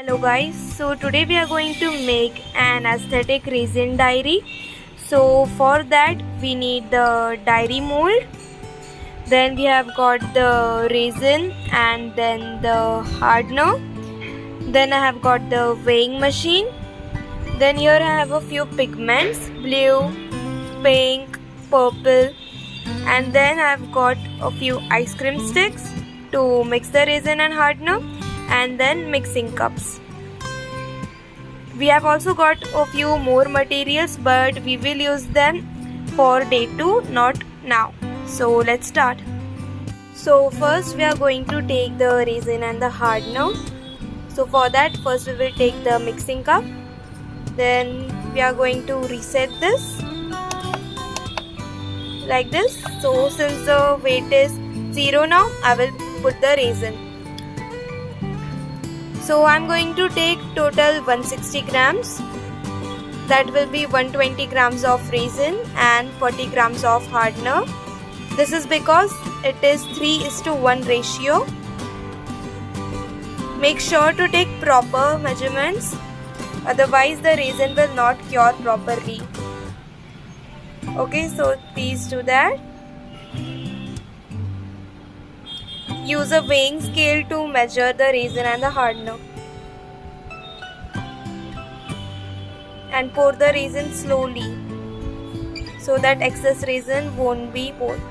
Hello guys, so today we are going to make an aesthetic resin diary. So for that we need the diary mold, then we have got the resin and then the hardener, then I have got the weighing machine, then here I have a few pigments, blue, pink, purple, and then I have got a few ice cream sticks to mix the resin and hardener, and then mixing cups. We have also got a few more materials, but we will use them for day 2, not now. So let's start. So first we are going to take the resin and the hardener. So for that first we will take the mixing cup. Then we are going to reset this like this. So since the weight is 0 now, I will put the resin. So I am going to take total 160 grams. That will be 120 grams of resin and 40 grams of hardener. This is because it is 3:1 ratio. Make sure to take proper measurements, otherwise the resin will not cure properly. Okay, so please do that. Use a weighing scale to measure the resin and the hardener. And pour the resin slowly so that excess resin won't be poured.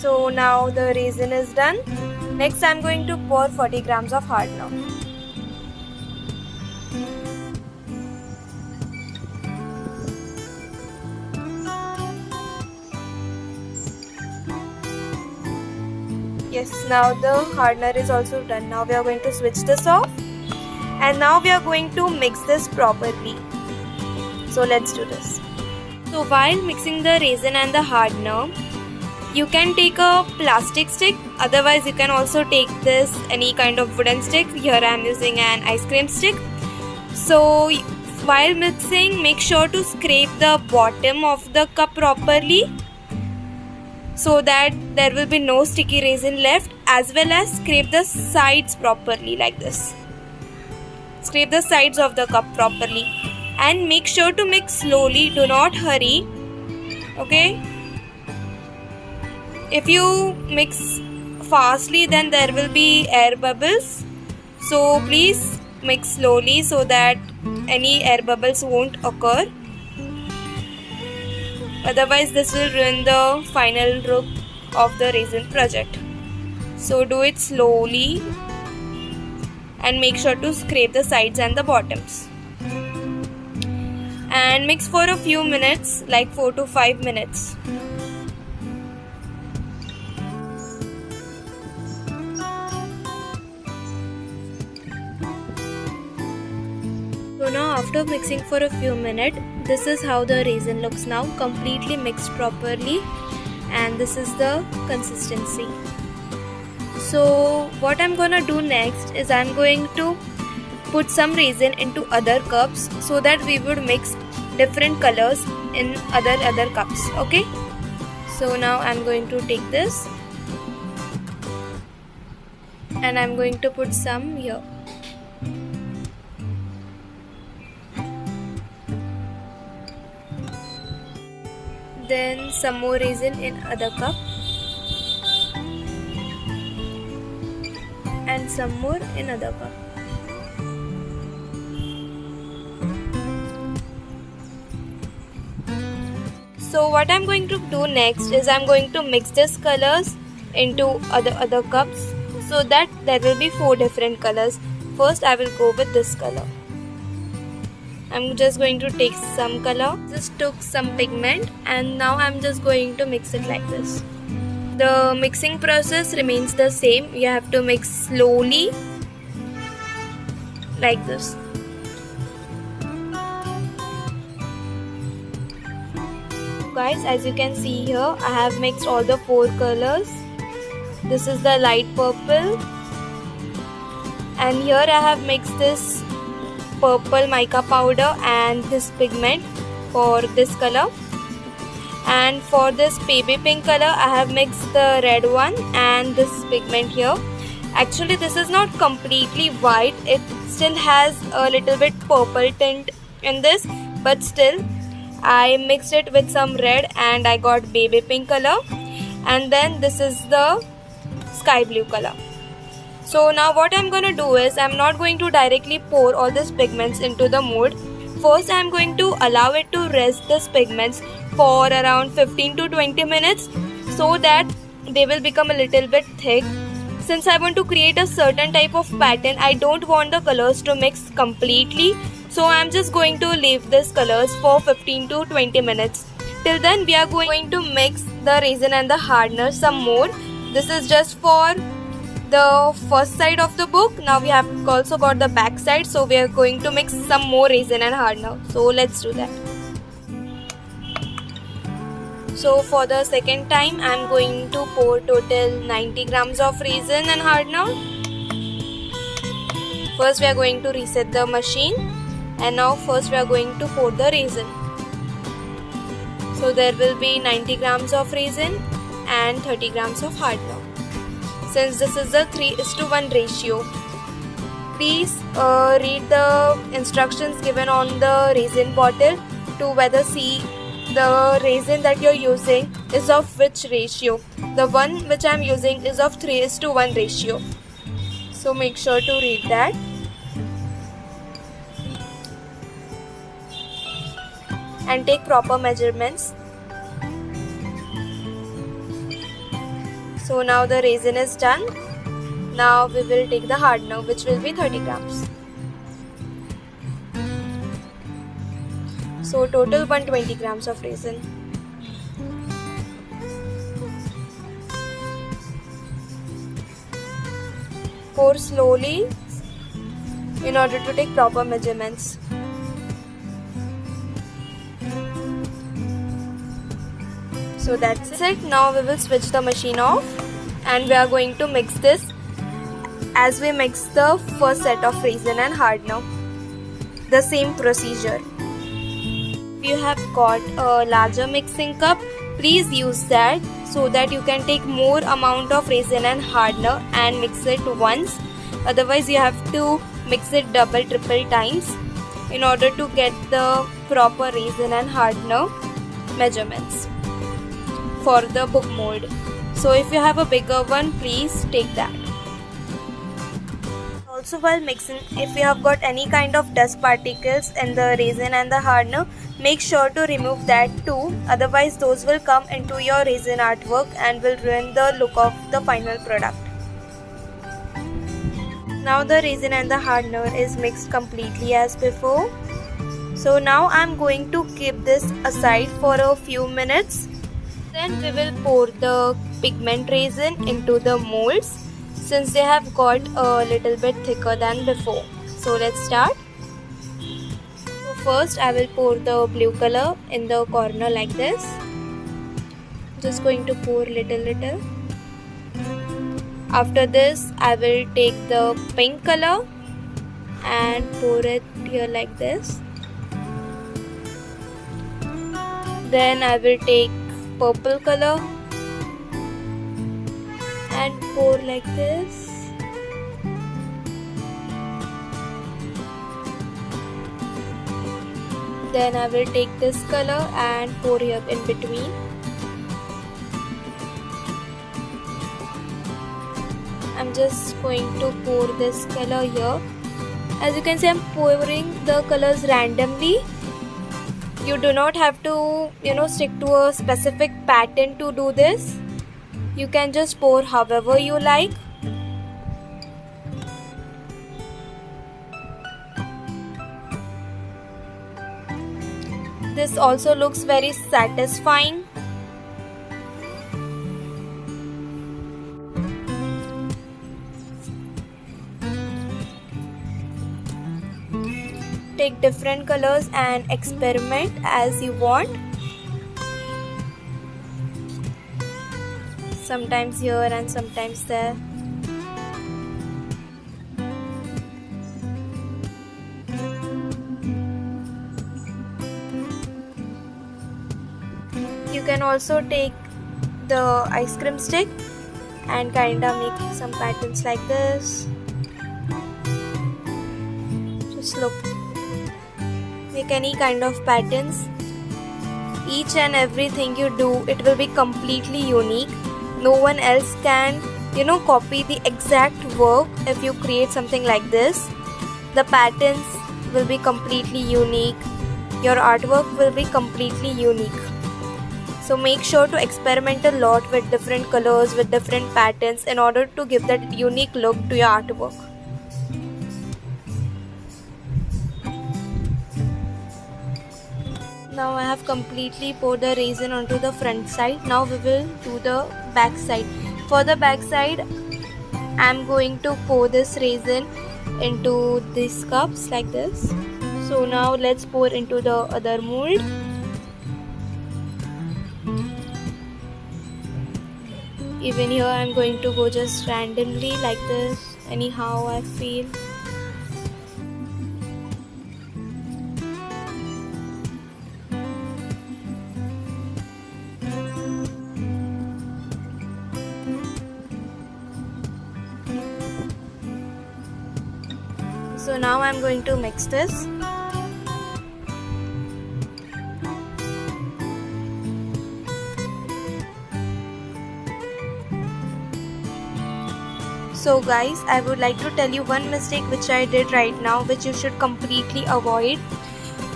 So now the resin is done. Next I am going to pour 40 grams of hardener. Yes, now the hardener is also done. Now we are going to switch this off. And now we are going to mix this properly. So let's do this. So while mixing the resin and the hardener, you can take a plastic stick, otherwise you can also take this any kind of wooden stick. Here I am using an ice cream stick. So while mixing, make sure to scrape the bottom of the cup properly so that there will be no sticky resin left, as well as scrape the sides properly like this. Scrape the sides of the cup properly and make sure to mix slowly, do not hurry. Okay? If you mix fastly, then there will be air bubbles. So please mix slowly so that any air bubbles won't occur. Otherwise this will ruin the final look of the resin project. So do it slowly and make sure to scrape the sides and the bottoms. And mix for a few minutes, like 4 to 5 minutes. So now after mixing for a few minutes, this is how the resin looks now, completely mixed properly, and this is the consistency. So what I'm gonna do next is I'm going to put some resin into other cups so that we would mix different colors in other cups. Okay, so now I'm going to take this and I'm going to put some here. Then some more resin in other cup and some more in other cup. So what I'm going to do next is I'm going to mix these colors into other cups so that there will be 4 different colors. First I will go with this color. I'm just going to take some color, just took some pigment, and now I'm just going to mix it like this. The mixing process remains the same. You have to mix slowly like this. Guys, as you can see here, I have mixed all the 4 colors. This is the light purple, and here I have mixed this purple mica powder and this pigment for this color. And for this baby pink color, I have mixed the red one and this pigment here. Actually, this is not completely white, it still has a little bit purple tint in this, but still I mixed it with some red and I got baby pink color. And then this is the sky blue color. So now what I'm going to do is, I'm not going to directly pour all these pigments into the mold. First I'm going to allow it to rest these pigments for around 15 to 20 minutes so that they will become a little bit thick. Since I want to create a certain type of pattern, I don't want the colors to mix completely. So I'm just going to leave these colors for 15 to 20 minutes. Till then we are going to mix the resin and the hardener some more. This is just for the first side of the book. Now we have also got the back side, so we are going to mix some more resin and hardener. So let's do that. So for the second time I am going to pour total 90 grams of resin and hardener. First we are going to reset the machine, and now first we are going to pour the resin. So there will be 90 grams of resin and 30 grams of hardener. Since this is a 3:1 ratio, please read the instructions given on the resin bottle to whether see the resin that you're using is of which ratio. The one which I'm using is of 3:1 ratio. So make sure to read that. And take proper measurements. So now the resin is done. Now we will take the hardener, which will be 30 grams. So total 120 grams of resin. Pour slowly in order to take proper measurements. So that's it. Now we will switch the machine off and we are going to mix this as we mix the first set of resin and hardener. The same procedure. If you have got a larger mixing cup, please use that so that you can take more amount of resin and hardener and mix it once. Otherwise you have to mix it double, triple times in order to get the proper resin and hardener measurements for the book mold. So if you have a bigger one, please take that. Also while mixing, if you have got any kind of dust particles in the resin and the hardener, make sure to remove that too, otherwise those will come into your resin artwork and will ruin the look of the final product. Now the resin and the hardener is mixed completely as before. So now I am going to keep this aside for a few minutes. Then we will pour the pigment resin into the molds since they have got a little bit thicker than before. So let's start. So first I will pour the blue color in the corner like this. Just going to pour little. After this I will take the pink color and pour it here like this. Then I will take purple color and pour like this. Then I will take this color and pour here in between. I'm just going to pour this color here. As you can see, I'm pouring the colors randomly. You do not have to, stick to a specific pattern to do this. You can just pour however you like. This also looks very satisfying. Take different colors and experiment as you want. sometimes here and sometimes there. You can also take the ice cream stick and kinda make some patterns like this. Just look, make any kind of patterns. Each and everything you do, it will be completely unique. No one else can, copy the exact work if you create something like this. The patterns will be completely unique. Your artwork will be completely unique. So make sure to experiment a lot with different colors, with different patterns in order to give that unique look to your artwork. Now I have completely poured the resin onto the front side. Now we will do the back side. For the back side, I am going to pour this resin into these cups like this. So now let's pour into the other mold. Even here I am going to go just randomly like this, anyhow I feel. So now I am going to mix this. So guys, I would like to tell you one mistake which I did right now, which you should completely avoid.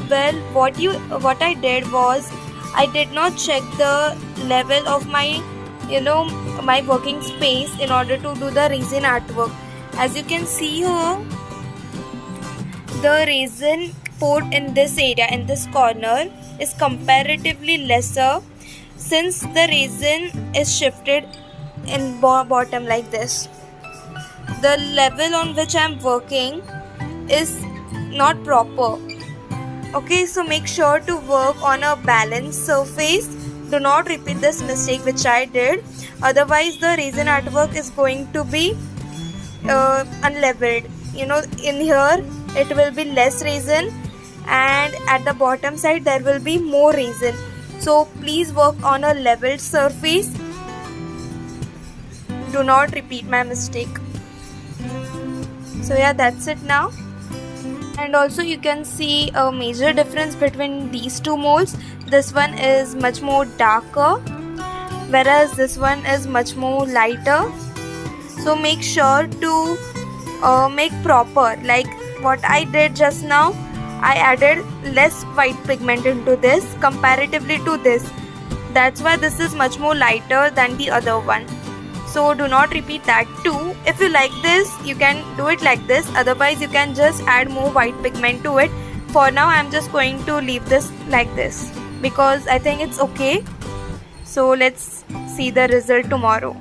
Well, what I did was, I did not check the level of my my working space in order to do the resin artwork. As you can see here, the resin poured in this area, in this corner, is comparatively lesser since the resin is shifted in bottom like this. The level on which I am working is not proper. Okay, so make sure to work on a balanced surface. Do not repeat this mistake which I did. Otherwise, the resin artwork is going to be unleveled. In here it will be less resin, and at the bottom side there will be more resin. So please work on a leveled surface. Do not repeat my mistake. So yeah, that's it now. And also you can see a major difference between these two molds. This one is much more darker, whereas this one is much more lighter. So make sure to make proper, like what I did just now. I added less white pigment into this comparatively to this. That's why this is much more lighter than the other one. So do not repeat that too. If you like this, you can do it like this. Otherwise, you can just add more white pigment to it. For now, I'm just going to leave this like this because I think it's okay. So let's see the result tomorrow.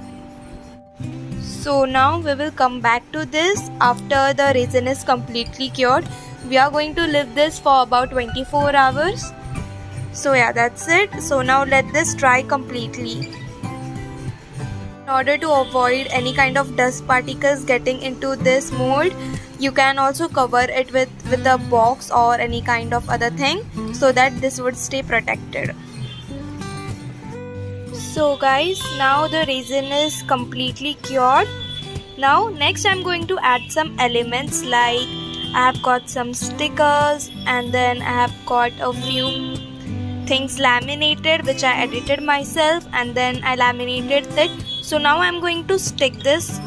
So now we will come back to this after the resin is completely cured. We are going to leave this for about 24 hours. So yeah, that's it. So now let this dry completely. In order to avoid any kind of dust particles getting into this mold, you can also cover it with a box or any kind of other thing so that this would stay protected. So guys, now the resin is completely cured. Now next I'm going to add some elements, like I have got some stickers, and then I have got a few things laminated which I edited myself, and then I laminated it. So now I'm going to stick this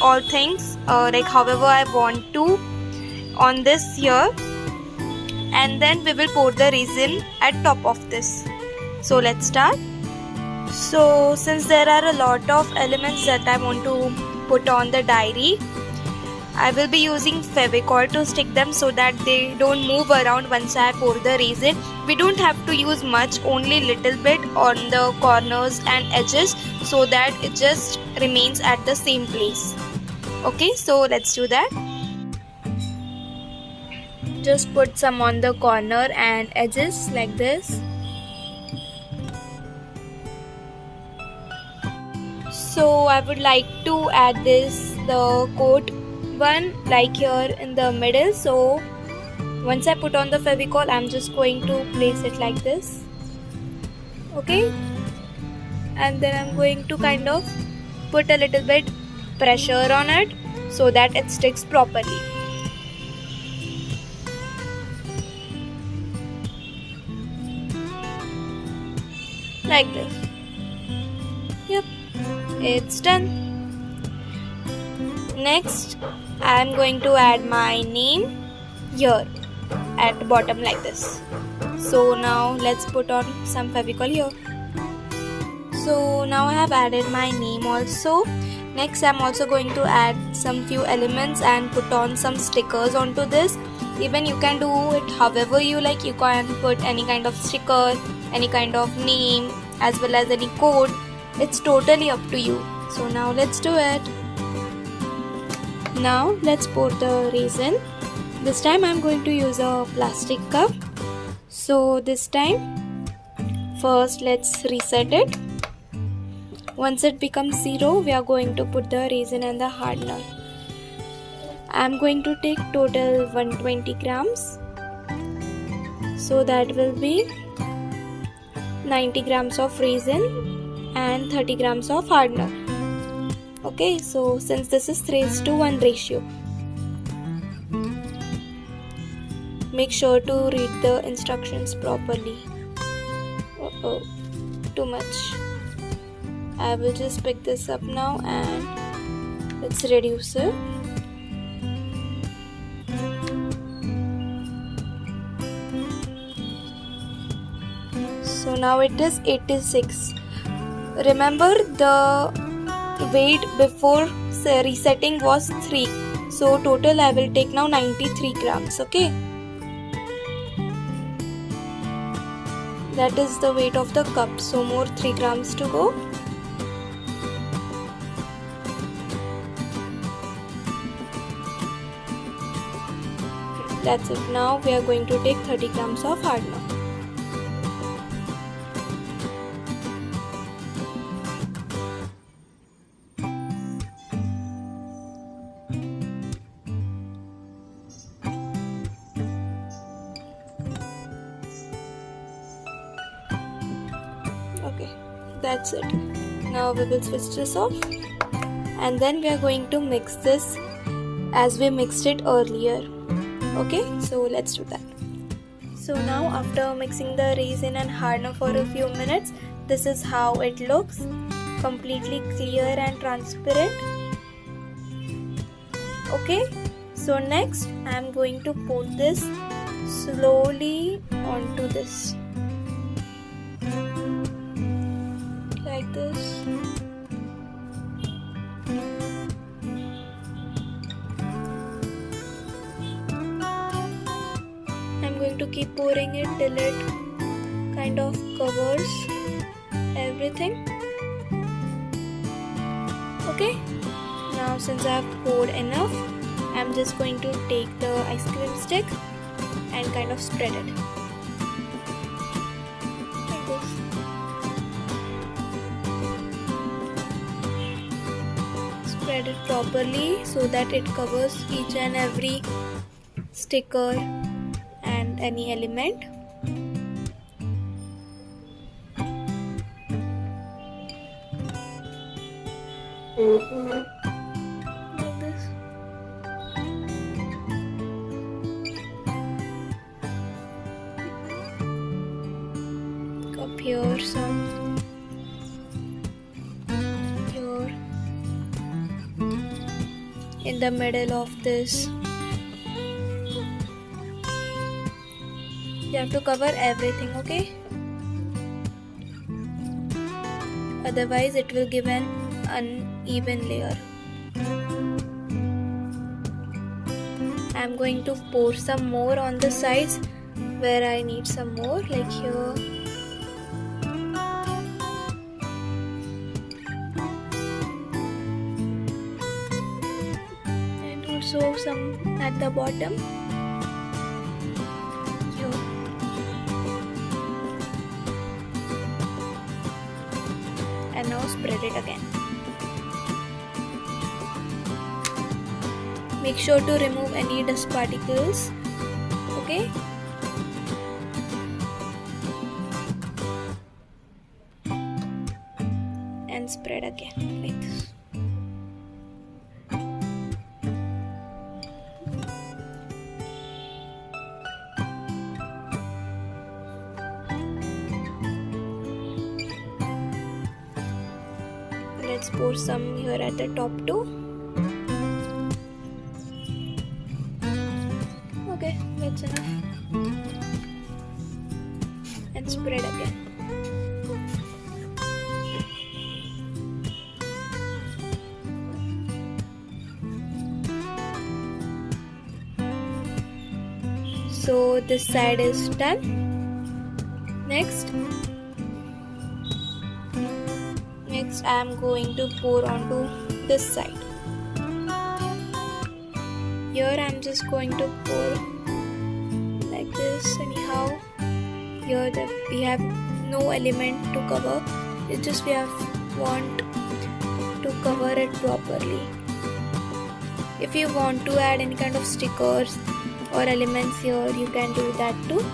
all things like however I want to on this here, and then we will pour the resin at top of this. So let's start. So since there are a lot of elements that I want to put on the diary, I will be using Fevicol to stick them so that they don't move around once I pour the resin. We don't have to use much, only little bit on the corners and edges so that it just remains at the same place. Okay, so let's do that. Just put some on the corner and edges like this. So I would like to add the coat one, like here in the middle. So once I put on the Fevicol, I'm just going to place it like this. Okay, and then I'm going to kind of put a little bit pressure on it so that it sticks properly. Like this. Yep, it's done. Next, I am going to add my name here at the bottom like this. So now let's put on some Fevicol here. So now I have added my name also. Next, I'm also going to add some few elements and put on some stickers onto this. Even you can do it however you like. You can put any kind of sticker, any kind of name, as well as any code. It's totally up to you. So now let's do it. Now let's pour the resin. This time I'm going to use a plastic cup. So this time, first let's reset it. Once it becomes 0, we are going to put the resin and the hardener. I'm going to take total 120 grams. So that will be 90 grams of resin and 30 grams of hardener. Okay, so since this is 3:1 ratio, make sure to read the instructions properly. Too much. I will just pick this up now and let's reduce it. So now it is 86. Remember, the weight before resetting was 3. So total I will take now 93 grams. Okay. That is the weight of the cup. So more 3 grams to go. That's it. Now we are going to take 30 grams of hardener. Okay, that's it. Now we will switch this off and then we are going to mix this as we mixed it earlier. Okay, so let's do that. So now after mixing the resin and hardener for a few minutes, this is how it looks. Completely clear and transparent. Okay, so next I am going to put this slowly onto this. Like this. I'm going to keep pouring it till it kind of covers everything. Okay, now since I have poured enough, I'm just going to take the ice cream stick and kind of spread it. Like this. Spread it properly so that it covers each and every sticker and any element. Like this. Up here some. Here. In the middle of this. You have to cover everything, okay? Otherwise it will give an uneven layer. I'm going to pour some more on the sides where I need some more, like here. And also some at the bottom. And now spread it again. Make sure to remove any dust particles. Okay. And spread again like this. Let's pour some here at the top too. Okay, that's enough. And spread again. So this side is done. Next I am going to pour onto this side. Here I am just going to pour like this. Anyhow, here we have no element to cover. It's just we want to cover it properly. If you want to add any kind of stickers or elements here, you can do that too,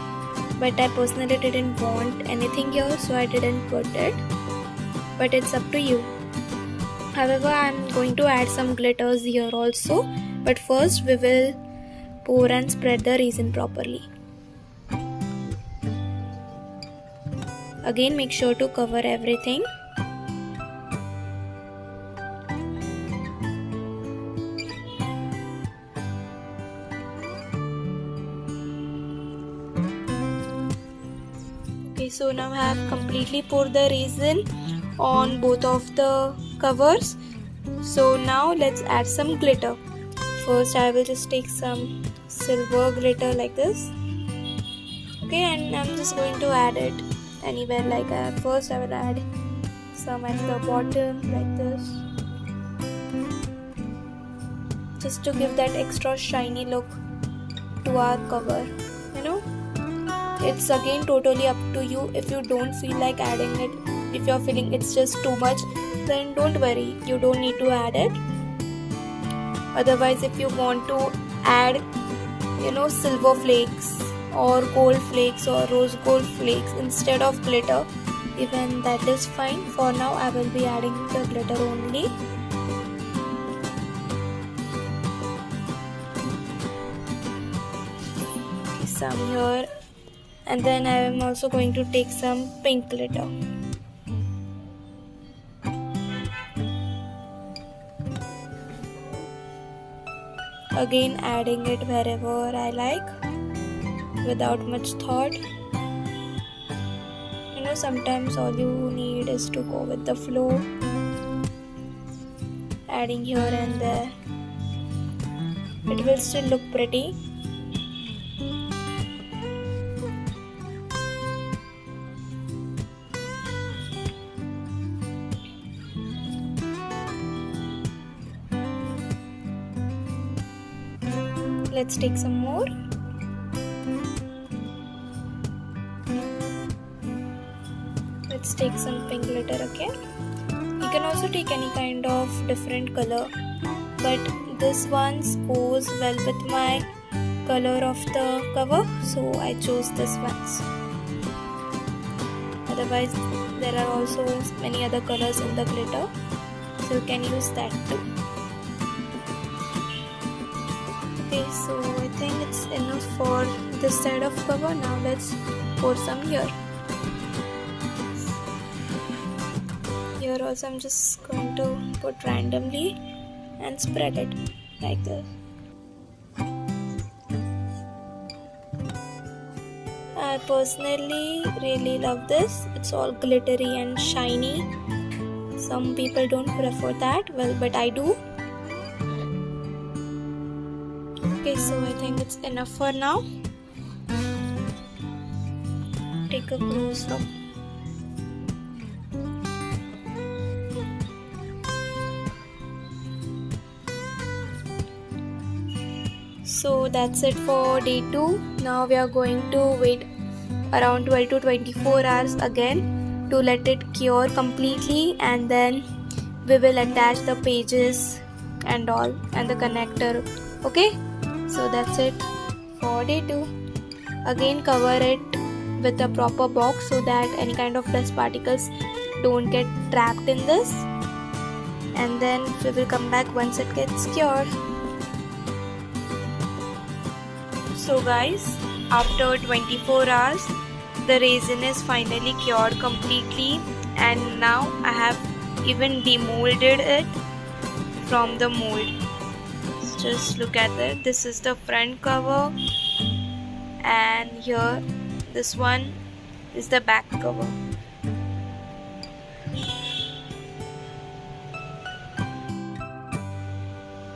but I personally didn't want anything here, so I didn't put it, but it's up to you. However, I'm going to add some glitters here also, but first we will pour and spread the resin properly. Again, make sure to cover everything. So now I have completely poured the resin on both of the covers. So now let's add some glitter. First I will just take some silver glitter like this. Okay, and I'm just going to add it anywhere like that. First I will add some at the bottom like this, just to give that extra shiny look to our cover, you know. It's again totally up to you. If you don't feel like adding it, if you're feeling it's just too much, then don't worry, you don't need to add it. Otherwise, if you want to add, silver flakes or gold flakes or rose gold flakes instead of glitter, even that is fine. For now I will be adding the glitter only. Some here. And then I am also going to take some pink glitter. Again, adding it wherever I like, without much thought. Sometimes all you need is to go with the flow, adding here and there. It will still look pretty. Let's take some more. Let's take some pink glitter again. You can also take any kind of different color, but this one goes well with my color of the cover, so I chose this one. Otherwise, there are also many other colors in the glitter, so you can use that too. Okay, so I think it's enough for this side of cover. Now let's pour some here. Here also I'm just going to put randomly and spread it like this. I personally really love this. It's all glittery and shiny. Some people don't prefer that, well, but I do. Okay, so I think it's enough for now. Take a close look. So that's it for day 2. Now we are going to wait around 12 to 24 hours again to let it cure completely, and then we will attach the pages and all and the connector Okay, so that's it for day 2. Again cover it with a proper box so that any kind of dust particles don't get trapped in this, and then we will come back once it gets cured. So guys, after 24 hours the resin is finally cured completely, and now I have even demolded it from the mold. Just look at it. This is the front cover, and here this one is the back cover.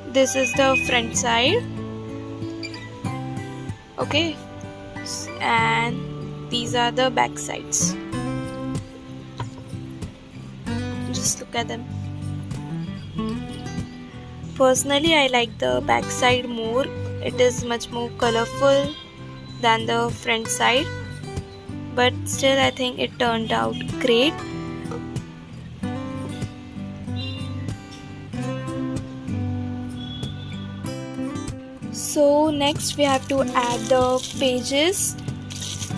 This is the front side. Okay, and these are the back sides. Just look at them. Personally, I like the back side more. It is much more colorful than the front side, but still I think it turned out great. So next we have to add the pages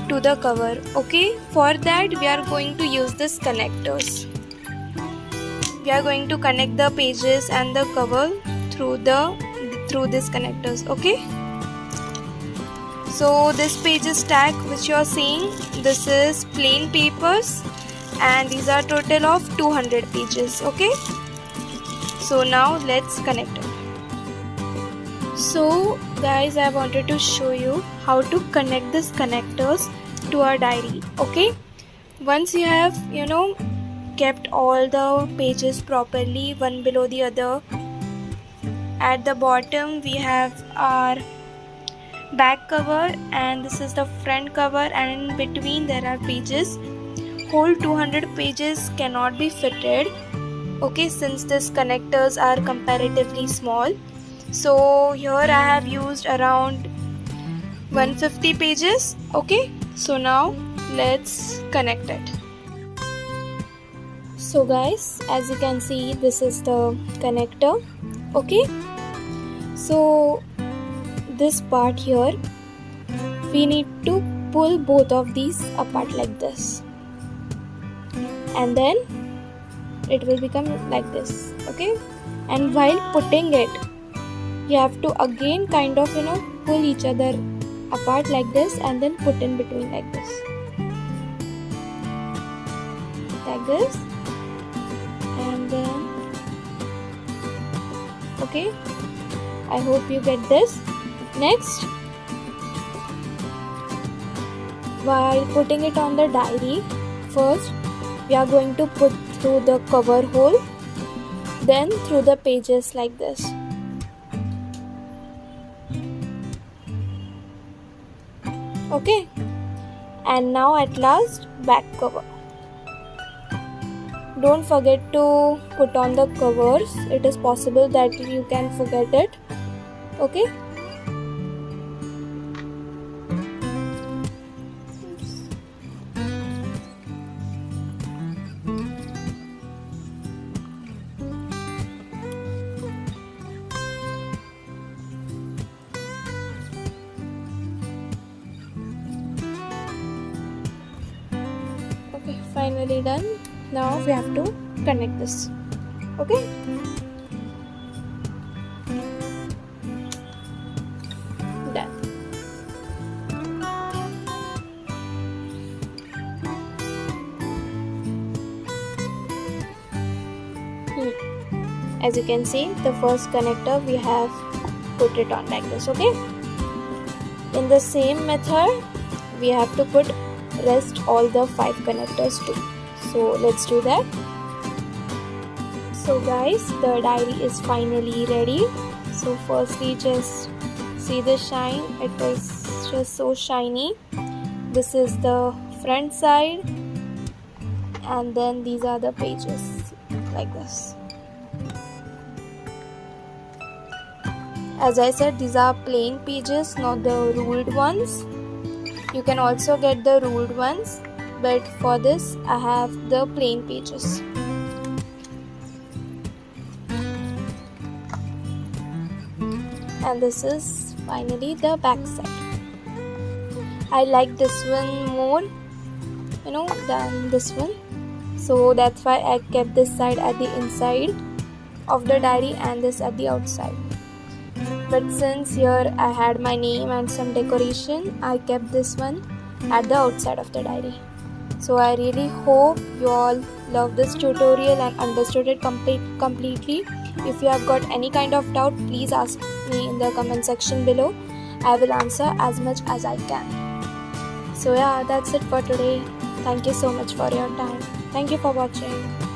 to the cover. Okay, for that we are going to use this connectors. We are going to connect the pages and the cover through these connectors. Okay, so this pages tag which you are seeing, this is plain papers, and these are total of 200 pages. Okay, so now let's connect it. So guys, I wanted to show you how to connect these connectors to our diary. Okay, once you have kept all the pages properly one below the other, at the bottom we have our back cover, and this is the front cover, and in between there are pages. Whole 200 pages cannot be fitted, okay, since these connectors are comparatively small. So here I have used around 150 pages. Okay, so now let's connect it. So guys, as you can see, this is the connector. Okay, so this part here, we need to pull both of these apart like this, and then it will become like this. Okay, and while putting it, you have to again kind of pull each other apart like this, and then put in between like this, and then okay, I hope you get this. Next, while putting it on the diary, first we are going to put through the cover hole, then through the pages like this. Okay, and now at last, back cover. Don't forget to put on the covers. It is possible that you can forget it. Okay, finally done. Now we have to connect this. Okay, done. As you can see, the first connector we have put it on like this. Okay, in the same method we have to put rest all the 5 connectors too. So let's do that. So guys, the diary is finally ready. So firstly, just see the shine. It is just so shiny. This is the front side, and then these are the pages like this. As I said, these are plain pages, not the ruled ones. You can also get the ruled ones, but for this I have the plain pages. and this is finally the back side. I like this one more, than this one, so that's why I kept this side at the inside of the diary and this at the outside. But since here I had my name and some decoration, I kept this one at the outside of the diary. So I really hope you all love this tutorial and understood it completely. If you have got any kind of doubt, please ask me in the comment section below. I will answer as much as I can. So yeah, that's it for today. Thank you so much for your time. Thank you for watching.